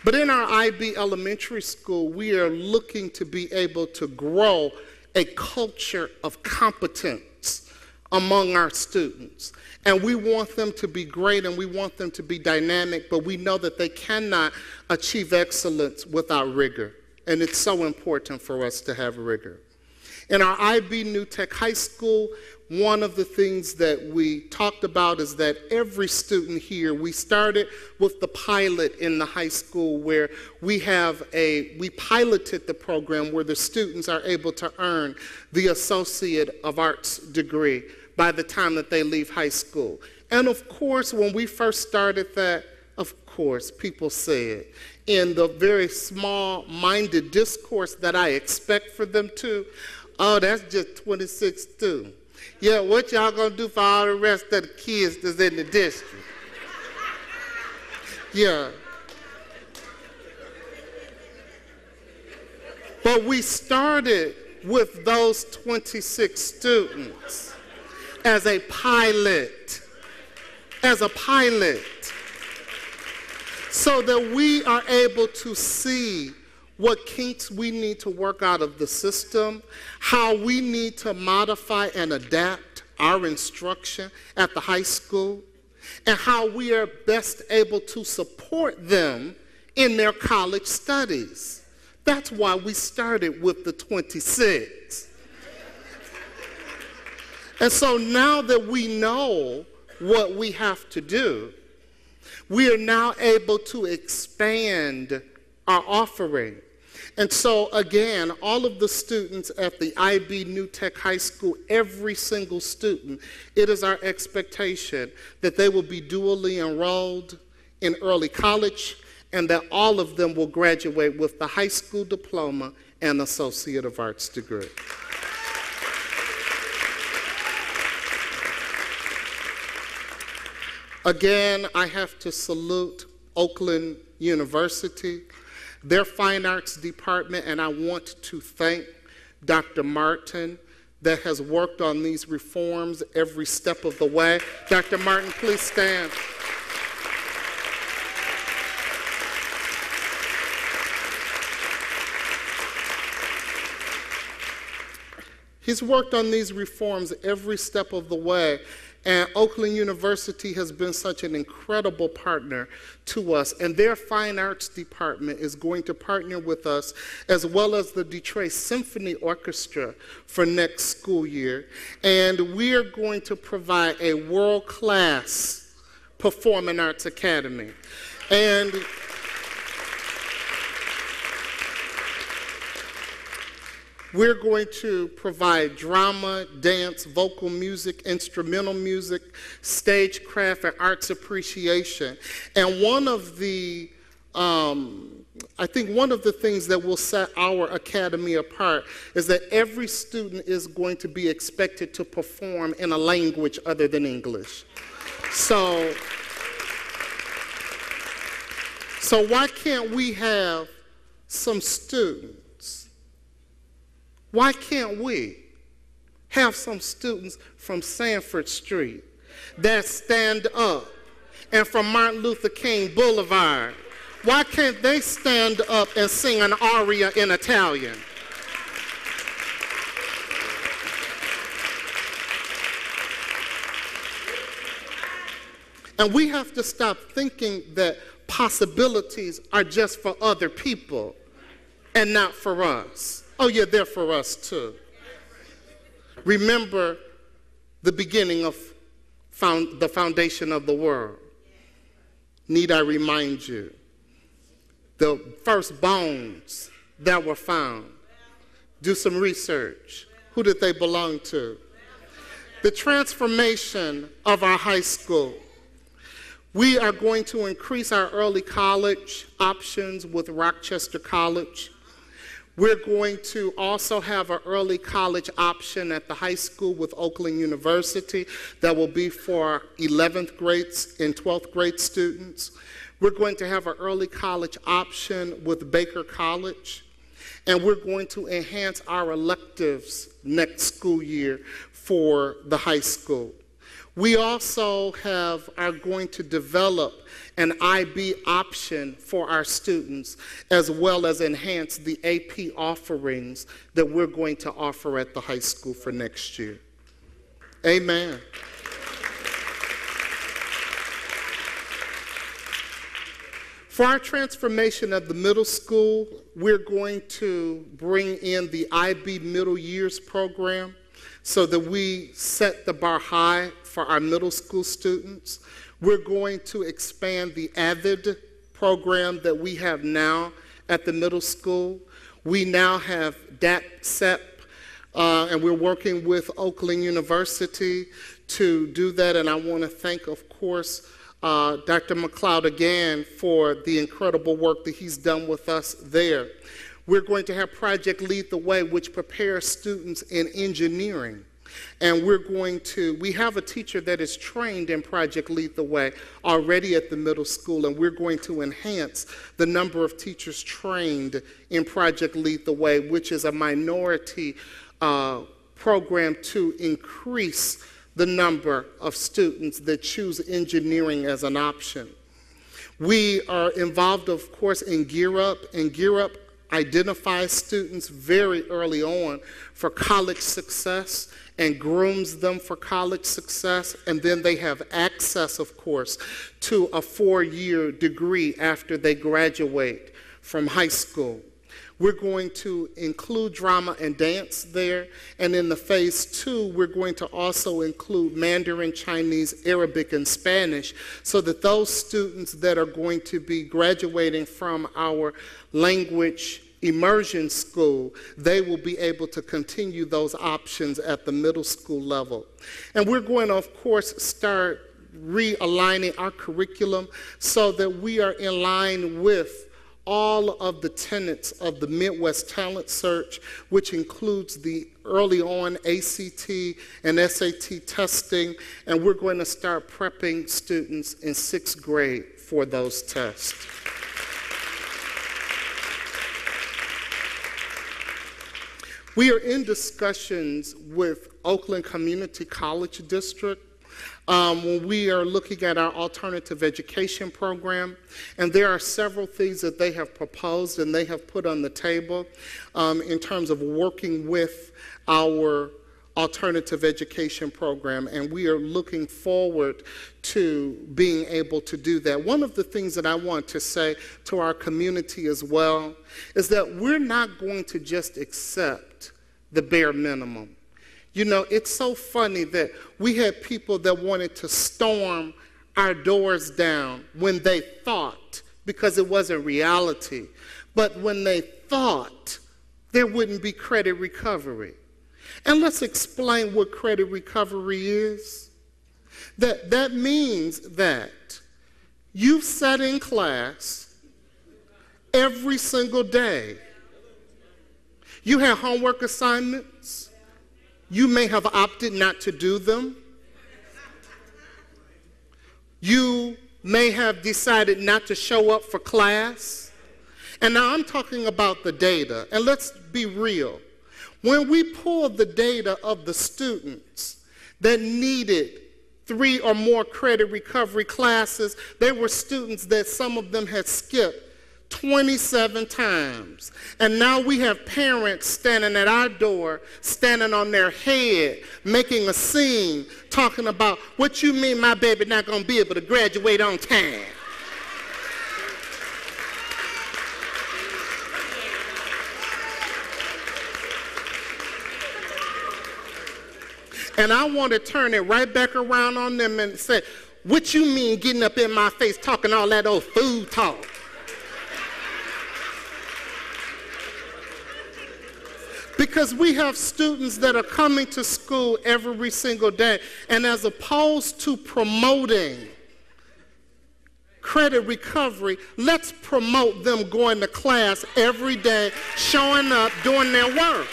But in our IB elementary school, we are looking to be able to grow a culture of competence among our students. And we want them to be great and we want them to be dynamic, but we know that they cannot achieve excellence without rigor. And it's so important for us to have rigor. In our IB New Tech High School, one of the things that we talked about is that every student here, we started with the pilot in the high school where we piloted the program where the students are able to earn the Associate of Arts degree by the time that they leave high school. And of course, when we first started that, of course, people said in the very small-minded discourse that I expect for them to, oh, that's just 26 students. Yeah, what y'all gonna do for all the rest of the kids that's in the district? Yeah. But we started with those 26 students as a pilot, so that we are able to see what kinks we need to work out of the system, how we need to modify and adapt our instruction at the high school, and how we are best able to support them in their college studies. That's why we started with the 26. And so now that we know what we have to do, we are now able to expand our offering. And so again, all of the students at the IB New Tech High School, every single student, it is our expectation that they will be dually enrolled in early college and that all of them will graduate with the high school diploma and Associate of Arts degree. Again, I have to salute Oakland University, their Fine Arts Department, and I want to thank Dr. Martin that has worked on these reforms every step of the way. Dr. Martin, please stand. He's worked on these reforms every step of the way. And Oakland University has been such an incredible partner to us. And their Fine Arts Department is going to partner with us, as well as the Detroit Symphony Orchestra, for next school year. And we are going to provide a world-class performing arts academy. And we're going to provide drama, dance, vocal music, instrumental music, stagecraft, and arts appreciation. And one of the, I think one of the things that will set our academy apart is that every student is going to be expected to perform in a language other than English. So why can't we have some students? Why can't we have some students from Sanford Street that stand up, and from Martin Luther King Boulevard? Why can't they stand up and sing an aria in Italian? And we have to stop thinking that possibilities are just for other people and not for us. Oh yeah, they're for us too. Remember the beginning of the foundation of the world. Need I remind you? The first bones that were found. Do some research. Who did they belong to? The transformation of our high school. We are going to increase our early college options with Rochester College. We're going to also have an early college option at the high school with Oakland University that will be for 11th grades and 12th grade students. We're going to have an early college option with Baker College. And we're going to enhance our electives next school year for the high school. We also are going to develop an IB option for our students, as well as enhance the AP offerings that we're going to offer at the high school for next year. Amen. For our transformation of the middle school, we're going to bring in the IB Middle Years program so that we set the bar high for our middle school students. We're going to expand the AVID program that we have now at the middle school. We now have DAPSEP, and we're working with Oakland University to do that. And I want to thank, of course, Dr. McLeod again for the incredible work that he's done with us there. We're going to have Project Lead the Way, which prepares students in engineering. And we have a teacher that is trained in Project Lead the Way already at the middle school, and we're going to enhance the number of teachers trained in Project Lead the Way, which is a minority program to increase the number of students that choose engineering as an option. We are involved, of course, in Gear Up, and Gear Up identifies students very early on for college success and grooms them for college success, and then they have access, of course, to a 4-year degree after they graduate from high school. We're going to include drama and dance there, and in the phase 2, we're going to also include Mandarin, Chinese, Arabic, and Spanish, so that those students that are going to be graduating from our language immersion school, they will be able to continue those options at the middle school level. And we're going to, of course, start realigning our curriculum so that we are in line with all of the tenets of the Midwest Talent Search, which includes the early on ACT and SAT testing, and we're going to start prepping students in 6th grade for those tests. We are in discussions with Oakland Community College District when we are looking at our alternative education program, and there are several things that they have proposed and they have put on the table in terms of working with our alternative education program, and we are looking forward to being able to do that. One of the things that I want to say to our community as well is that we're not going to just accept the bare minimum. You know, it's so funny that we had people that wanted to storm our doors down when they thought, because it wasn't reality, but when they thought there wouldn't be credit recovery. And let's explain what credit recovery is. That means that you sat in class every single day. You had homework assignments. You may have opted not to do them. You may have decided not to show up for class. And now I'm talking about the data. And let's be real. When we pulled the data of the students that needed 3 or more credit recovery classes, there were students that some of them had skipped 27 times. And now we have parents standing at our door, standing on their head, making a scene, talking about, what you mean my baby not going to be able to graduate on time? And I want to turn it right back around on them and say, what you mean getting up in my face talking all that old food talk? Because we have students that are coming to school every single day, and as opposed to promoting credit recovery, let's promote them going to class every day, showing up, doing their work.